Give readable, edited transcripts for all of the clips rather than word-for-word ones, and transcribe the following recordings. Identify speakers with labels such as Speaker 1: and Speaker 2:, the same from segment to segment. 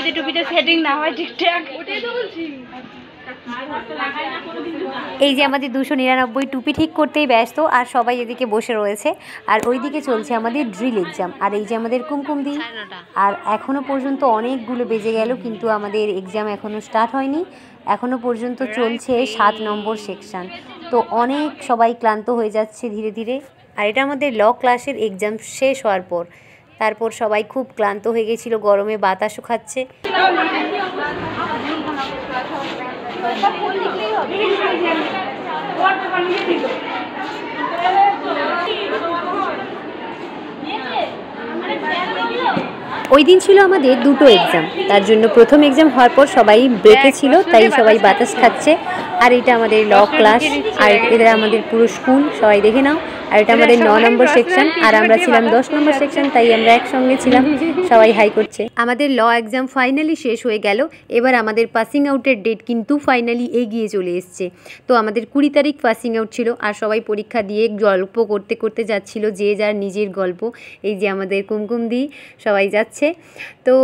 Speaker 1: যদি টুপিটা সেটিং না হয় ঠিকঠাক। ওটাই তো বলছি।
Speaker 2: এই যে আমাদের 299 টুপি ঠিক করতেই ব্যস্ত, আর সবাই এদিকে বসে রয়েছে, আর ওইদিকে চলছে আমাদের ড্রিল এক্সাম। আর এই যে আমাদের কুমকুমদি, আর এখনও পর্যন্ত অনেকগুলো বেজে গেল কিন্তু আমাদের এক্সাম এখনও স্টার্ট হয়নি। এখনও পর্যন্ত চলছে 7 নম্বর সেকশন। তো অনেক সবাই ক্লান্ত হয়ে যাচ্ছে ধীরে ধীরে। আর এটা আমাদের ল ক্লাসের এক্সাম শেষ হওয়ার পর, তারপর সবাই খুব ক্লান্ত হয়ে গেছিলো, গরমে বাতাসও খাচ্ছে। ওই দিন ছিল আমাদের দুটো এক্সাম, তার জন্য প্রথম এক্সাম হওয়ার পর সবাই ব্রেকে ছিল, তাই সবাই বাতাস খাচ্ছে। আর এটা আমাদের ল ক্লাস, আর এদের আমাদের পুরো স্কুল, সবাই দেখে নাও। আর এটা আমাদের 9 নম্বর সেকশন, আর আমরা ছিলাম 10 নম্বর সেকশন, তাই আমরা একসঙ্গে ছিলাম। সবাই হাই করছে। আমাদের ল এক্সাম ফাইনালি শেষ হয়ে গেল। এবার আমাদের পাসিং আউটের ডেট কিন্তু ফাইনালি এগিয়ে চলে এসছে। তো আমাদের 20 তারিখ পাসিং আউট ছিল, আর সবাই পরীক্ষা দিয়ে গল্প করতে করতে যাচ্ছিল, যে যার নিজের গল্প। এই যে আমাদের কুমকুমদি, সবাই যাচ্ছে। তো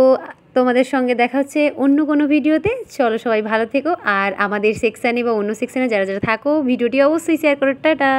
Speaker 2: তোমাদের সঙ্গে দেখা হচ্ছে অন্য কোনো ভিডিওতে। চলো সবাই ভালো থেকো, আর আমাদের সেকশানে বা অন্য সেকশানে যারা যারা থাকো ভিডিওটি অবশ্যই শেয়ার করো। টাটা।